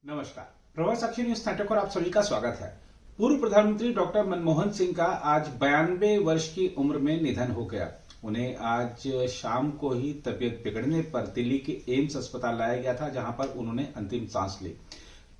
नमस्कार। प्रवास साक्षी news network पर आप सभी का स्वागत है। पूर्व प्रधानमंत्री डॉक्टर मनमोहन सिंह का आज 92 वर्ष की उम्र में निधन हो गया। उन्हें आज शाम को ही तबीयत बिगड़ने पर दिल्ली के एम्स अस्पताल लाया गया था, जहां पर उन्होंने अंतिम सांस ली।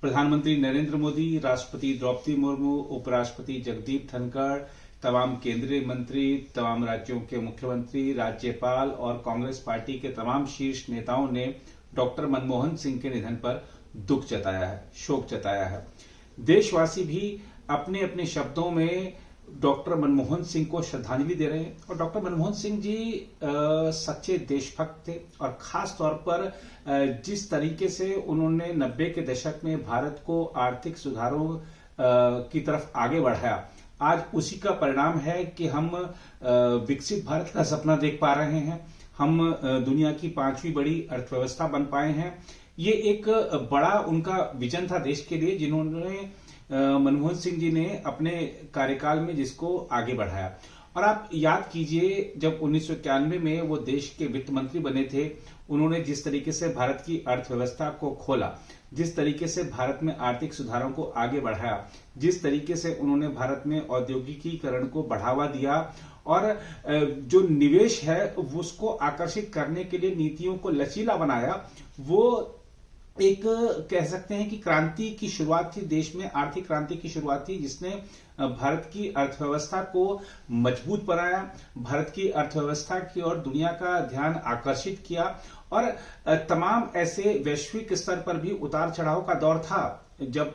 प्रधानमंत्री नरेंद्र मोदी, राष्ट्रपति द्रौपदी मुर्मू, उपराष्ट्रपति जगदीप धनखड़, तमाम केंद्रीय मंत्री, तमाम राज्यों के मुख्यमंत्री, राज्यपाल और कांग्रेस पार्टी के तमाम शीर्ष नेताओं ने डॉक्टर मनमोहन सिंह के निधन पर दुख जताया है, शोक जताया है। देशवासी भी अपने अपने शब्दों में डॉक्टर मनमोहन सिंह को श्रद्धांजलि दे रहे हैं। और डॉक्टर मनमोहन सिंह जी सच्चे देशभक्त थे और खास तौर पर जिस तरीके से उन्होंने 90 के दशक में भारत को आर्थिक सुधारों की तरफ आगे बढ़ाया, आज उसी का परिणाम है कि हम विकसित भारत का सपना देख पा रहे हैं। हम दुनिया की 5वीं बड़ी अर्थव्यवस्था बन पाए हैं। ये एक बड़ा उनका विजन था देश के लिए, जिन्होंने मनमोहन सिंह जी ने अपने कार्यकाल में जिसको आगे बढ़ाया। और आप याद कीजिए, जब 1991 में वो देश के वित्त मंत्री बने थे, उन्होंने जिस तरीके से भारत की अर्थव्यवस्था को खोला, जिस तरीके से भारत में आर्थिक सुधारों को आगे बढ़ाया, जिस तरीके से उन्होंने भारत में औद्योगिकीकरण को बढ़ावा दिया और जो निवेश है उसको आकर्षित करने के लिए नीतियों को लचीला बनाया, वो एक कह सकते हैं कि क्रांति की शुरुआत थी। देश में आर्थिक क्रांति की शुरुआत थी, जिसने भारत की अर्थव्यवस्था को मजबूत बनाया, भारत की अर्थव्यवस्था की ओर दुनिया का ध्यान आकर्षित किया। और तमाम ऐसे वैश्विक स्तर पर भी उतार चढ़ाव का दौर था जब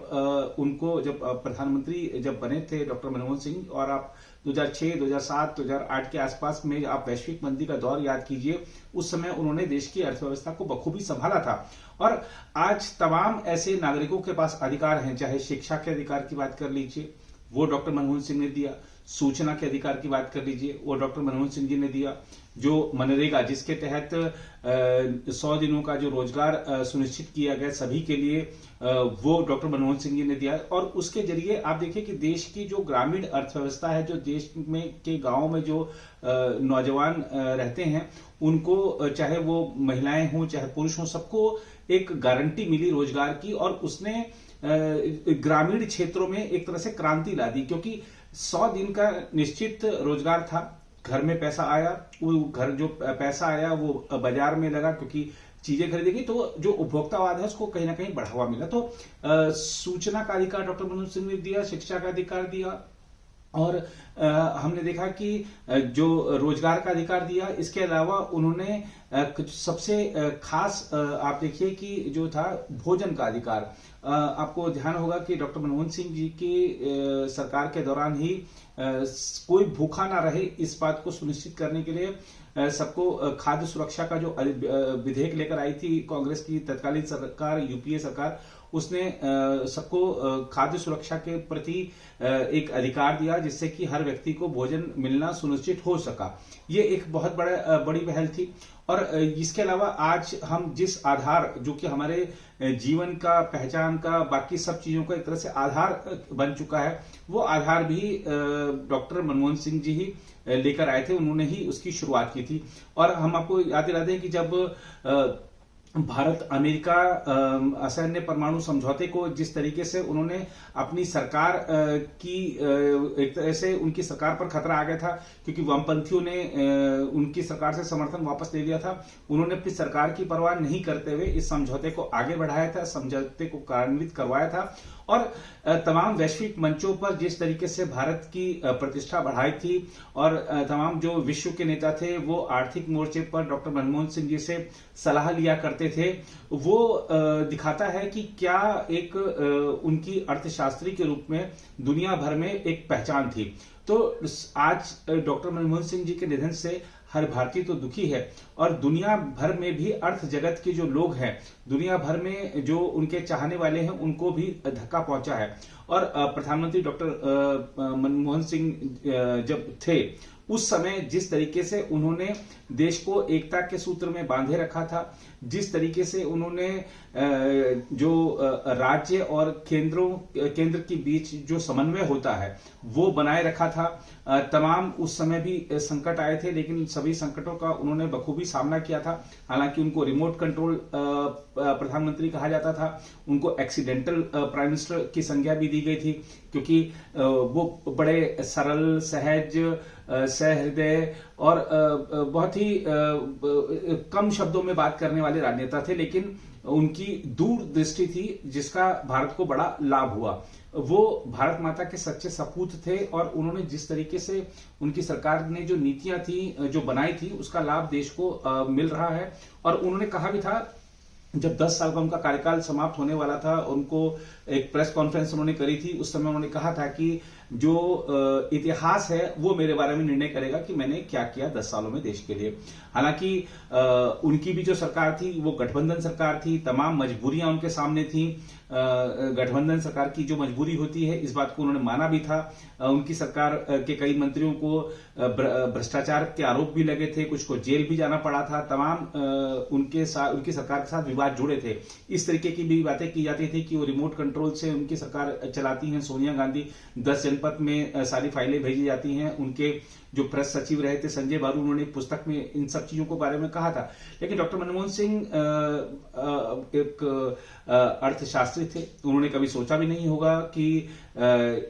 प्रधानमंत्री जब बने थे डॉक्टर मनमोहन सिंह। और आप 2006, 2007, 2008 के आसपास में आप वैश्विक मंदी का दौर याद कीजिए, उस समय उन्होंने देश की अर्थव्यवस्था को बखूबी संभाला था। और आज तमाम ऐसे नागरिकों के पास अधिकार हैं, चाहे शिक्षा के अधिकार की बात कर लीजिए, वो डॉक्टर मनमोहन सिंह ने दिया। सूचना के अधिकार की बात कर लीजिए, वो डॉक्टर मनमोहन सिंह जी ने दिया। जो मनरेगा, जिसके तहत 100 दिनों का जो रोजगार सुनिश्चित किया गया सभी के लिए, वो डॉक्टर मनमोहन सिंह जी ने दिया। और उसके जरिए आप देखिए कि देश की जो ग्रामीण अर्थव्यवस्था है, जो देश में के गांवों में जो नौजवान रहते हैं, उनको, चाहे वो महिलाएं हों चाहे पुरुष हों, सबको एक गारंटी मिली रोजगार की। और उसने ग्रामीण क्षेत्रों में एक तरह से क्रांति ला दी, क्योंकि 100 दिन का निश्चित रोजगार था। घर में पैसा आया, वो घर जो पैसा आया वो बाजार में लगा, क्योंकि चीजें खरीदी गई, तो जो उपभोक्तावाद है उसको कहीं ना कहीं बढ़ावा मिला। तो सूचना का अधिकार डॉक्टर मनमोहन सिंह ने दिया, शिक्षा का अधिकार दिया, और हमने देखा कि जो रोजगार का अधिकार दिया। इसके अलावा उन्होंने कुछ सबसे खास आप देखिए कि जो था भोजन का अधिकार। आपको ध्यान होगा कि डॉक्टर मनमोहन सिंह जी की सरकार के दौरान ही कोई भूखा ना रहे, इस बात को सुनिश्चित करने के लिए सबको खाद्य सुरक्षा का जो विधेयक लेकर आई थी कांग्रेस की तत्कालीन सरकार, यूपीए सरकार, उसने सबको खाद्य सुरक्षा के प्रति एक अधिकार दिया, जिससे कि हर व्यक्ति को भोजन मिलना सुनिश्चित हो सका। ये एक बहुत बड़ी पहल थी। और इसके अलावा आज हम जिस आधार, जो कि हमारे जीवन का, पहचान का, बाकी सब चीजों का एक तरह से आधार बन चुका है, वो आधार भी डॉक्टर मनमोहन सिंह जी ही लेकर आए थे। उन्होंने ही उसकी शुरुआत की थी। और हम आपको याद दिला दें कि जब भारत अमेरिका असैन्य परमाणु समझौते को जिस तरीके से उन्होंने अपनी सरकार की एक तरह से उनकी सरकार पर खतरा आ गया था, क्योंकि वामपंथियों ने उनकी सरकार से समर्थन वापस ले लिया था। उन्होंने अपनी सरकार की परवाह नहीं करते हुए इस समझौते को आगे बढ़ाया था, समझौते को कार्यान्वित करवाया था। और तमाम वैश्विक मंचों पर जिस तरीके से भारत की प्रतिष्ठा बढ़ाई थी, और तमाम जो विश्व के नेता थे वो आर्थिक मोर्चे पर डॉक्टर मनमोहन सिंह जी से सलाह लिया करते थे, वो दिखाता है कि क्या एक उनकी अर्थशास्त्री के रूप में दुनिया भर में एक पहचान थी। तो आज डॉक्टर मनमोहन सिंह जी के निधन से हर भारतीय तो दुखी है, और दुनिया भर में भी अर्थ जगत के जो लोग हैं, दुनिया भर में जो उनके चाहने वाले हैं, उनको भी धक्का पहुंचा है। और प्रधानमंत्री डॉक्टर मनमोहन सिंह जब थे, उस समय जिस तरीके से उन्होंने देश को एकता के सूत्र में बांधे रखा था, जिस तरीके से उन्होंने जो राज्य और केंद्र के बीच जो समन्वय होता है वो बनाए रखा था। तमाम उस समय भी संकट आए थे, लेकिन सभी संकटों का उन्होंने बखूबी सामना किया था। हालांकि उनको रिमोट कंट्रोल प्रधानमंत्री कहा जाता था, उनको एक्सीडेंटल प्राइम मिनिस्टर की संज्ञा भी दी गई थी, क्योंकि वो बड़े सरल, सहज, सहृदय और बहुत ही कम शब्दों में बात करने वाले राजनेता थे, लेकिन उनकी दूरदृष्टि थी जिसका भारत को बड़ा लाभ हुआ। वो भारत माता के सच्चे सपूत थे और उन्होंने जिस तरीके से उनकी सरकार ने जो नीतियां थी जो बनाई थी उसका लाभ देश को मिल रहा है। और उन्होंने कहा भी था, जब 10 साल का उनका कार्यकाल समाप्त होने वाला था, उनको एक प्रेस कॉन्फ्रेंस उन्होंने करी थी, उस समय उन्होंने कहा था कि जो इतिहास है वो मेरे बारे में निर्णय करेगा कि मैंने क्या किया 10 सालों में देश के लिए। हालांकि उनकी भी जो सरकार थी वो गठबंधन सरकार थी, तमाम मजबूरियां उनके सामने थी। गठबंधन सरकार की जो मजबूरी होती है इस बात को उन्होंने माना भी था। उनकी सरकार के कई मंत्रियों को भ्रष्टाचार के आरोप भी लगे थे, कुछ को जेल भी जाना पड़ा था, तमाम उनकी सरकार के साथ विवाद जुड़े थे। इस तरीके की भी बातें की जाती थी कि वो रिमोट कंट्रोल से उनकी सरकार चलाती हैं। सोनिया गांधी 10 जनपद में सारी फाइलें भेजी जाती हैं। उनके जो प्रेस सचिव रहे थे संजय बारू, उन्होंने पुस्तक में इन सब चीजों के बारे में कहा था। लेकिन डॉक्टर मनमोहन सिंह एक अर्थशास्त्री थे, उन्होंने कभी सोचा भी नहीं होगा कि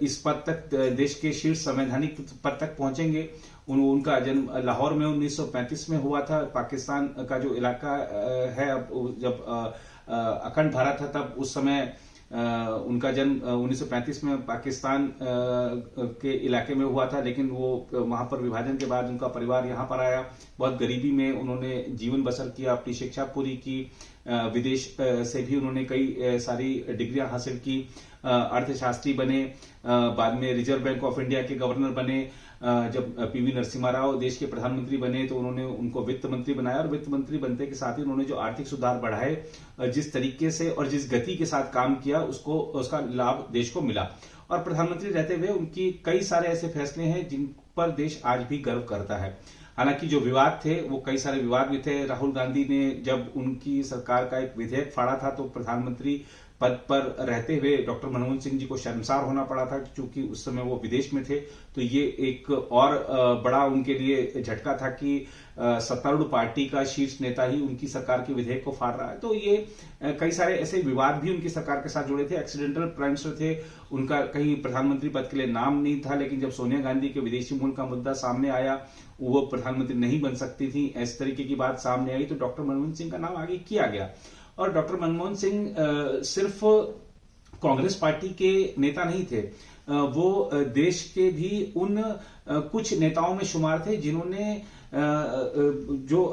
इस पद तक, देश के शीर्ष संवैधानिक पद तक पहुंचेंगे। उनका जन्म लाहौर में 1935 में हुआ था। पाकिस्तान का जो इलाका है, जब अखंड भारत था तब उस समय उनका जन्म 1935 में पाकिस्तान के इलाके में हुआ था, लेकिन वो वहां पर विभाजन के बाद उनका परिवार यहां पर आया। बहुत गरीबी में उन्होंने जीवन बसर किया, अपनी शिक्षा पूरी की, विदेश से भी उन्होंने कई सारी डिग्रियां हासिल की, अर्थशास्त्री बने, बाद में रिजर्व बैंक ऑफ इंडिया के गवर्नर बने। जब पीवी नरसिम्हा राव देश के प्रधानमंत्री बने तो उन्होंने उनको वित्त मंत्री बनाया, और वित्त मंत्री बनते के साथ ही उन्होंने जो आर्थिक सुधार बढ़ाए, जिस तरीके से और जिस गति के साथ काम किया, उसका लाभ देश को मिला। और प्रधानमंत्री रहते हुए उनकी कई सारे ऐसे फैसले हैं जिन पर देश आज भी गर्व करता है। हालांकि जो विवाद थे वो कई सारे विवाद भी थे। राहुल गांधी ने जब उनकी सरकार का एक विधेयक फाड़ा था तो प्रधानमंत्री पद पर रहते हुए डॉक्टर मनमोहन सिंह जी को शर्मसार होना पड़ा था, क्योंकि उस समय वो विदेश में थे। तो ये एक और बड़ा उनके लिए झटका था कि सत्तारूढ़ पार्टी का शीर्ष नेता ही उनकी सरकार के विधेयक को फाड़ रहा है। तो ये कई सारे ऐसे विवाद भी उनकी सरकार के साथ जुड़े थे। एक्सीडेंटल प्राइम मिनिस्टर थे, उनका कहीं प्रधानमंत्री पद के लिए नाम नहीं था, लेकिन जब सोनिया गांधी के विदेशी मूल का मुद्दा सामने आया, वो प्रधानमंत्री नहीं बन सकती थी, इस तरीके की बात सामने आई, तो डॉक्टर मनमोहन सिंह का नाम आगे किया गया। और डॉक्टर मनमोहन सिंह सिर्फ कांग्रेस पार्टी के नेता नहीं थे, वो देश के भी उन कुछ नेताओं में शुमार थे जिन्होंने जो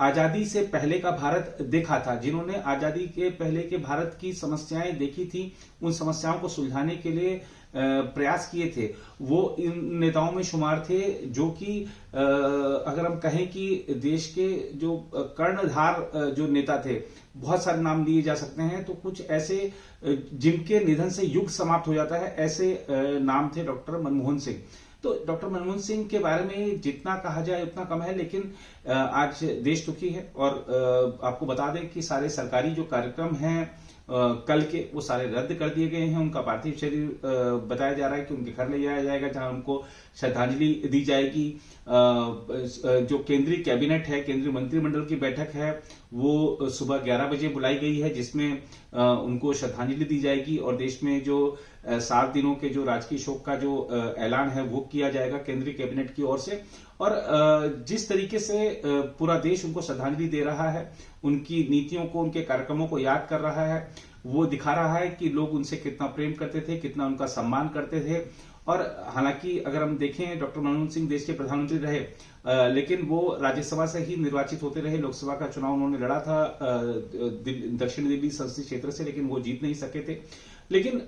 आजादी से पहले का भारत देखा था, जिन्होंने आजादी के पहले के भारत की समस्याएं देखी थी, उन समस्याओं को सुलझाने के लिए प्रयास किए थे। वो इन नेताओं में शुमार थे जो कि अगर हम कहें कि देश के जो कर्णधार जो नेता थे, बहुत सारे नाम लिए जा सकते हैं, तो कुछ ऐसे जिनके निधन से युग समाप्त हो जाता है, ऐसे नाम थे डॉक्टर मनमोहन सिंह। तो डॉक्टर मनमोहन सिंह के बारे में जितना कहा जाए उतना कम है, लेकिन आज देश दुखी है। और आपको बता दें कि सारे सरकारी जो कार्यक्रम हैं कल के, वो सारे रद्द कर दिए गए हैं। उनका पार्थिव शरीर बताया जा रहा है कि उनके घर ले जाया जाएगा, जहां उनको श्रद्धांजलि दी जाएगी। जो केंद्रीय कैबिनेट है, केंद्रीय मंत्रिमंडल की बैठक है, वो सुबह 11 बजे बुलाई गई है, जिसमें उनको श्रद्धांजलि दी जाएगी। और देश में जो 7 दिनों के जो राजकीय शोक का जो ऐलान है वो किया जाएगा केंद्रीय कैबिनेट की ओर से। और जिस तरीके से पूरा देश उनको श्रद्धांजलि दे रहा है, उनकी नीतियों को, उनके कार्यक्रमों को याद कर रहा है, वो दिखा रहा है कि लोग उनसे कितना प्रेम करते थे, कितना उनका सम्मान करते थे। और हालांकि अगर हम देखें, डॉक्टर मनमोहन सिंह देश के प्रधानमंत्री रहे, लेकिन वो राज्यसभा से ही निर्वाचित होते रहे। लोकसभा का चुनाव उन्होंने लड़ा था दक्षिण दिल्ली संसदीय क्षेत्र से, लेकिन वो जीत नहीं सके थे। लेकिन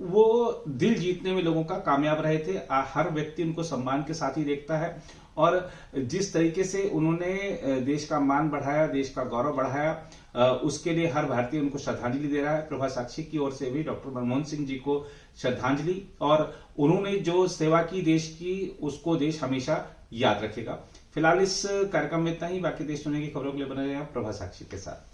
वो दिल जीतने में लोगों का कामयाब रहे थे। हर व्यक्ति उनको सम्मान के साथ ही देखता है, और जिस तरीके से उन्होंने देश का मान बढ़ाया, देश का गौरव बढ़ाया, उसके लिए हर भारतीय उनको श्रद्धांजलि दे रहा है। प्रभा साक्षी की ओर से भी डॉक्टर मनमोहन सिंह जी को श्रद्धांजलि, और उन्होंने जो सेवा की देश की, उसको देश हमेशा याद रखेगा। फिलहाल इस कार्यक्रम में इतना ही। बाकी देश दुनिया की खबरों के लिए बने रहे प्रभा साक्षी के साथ।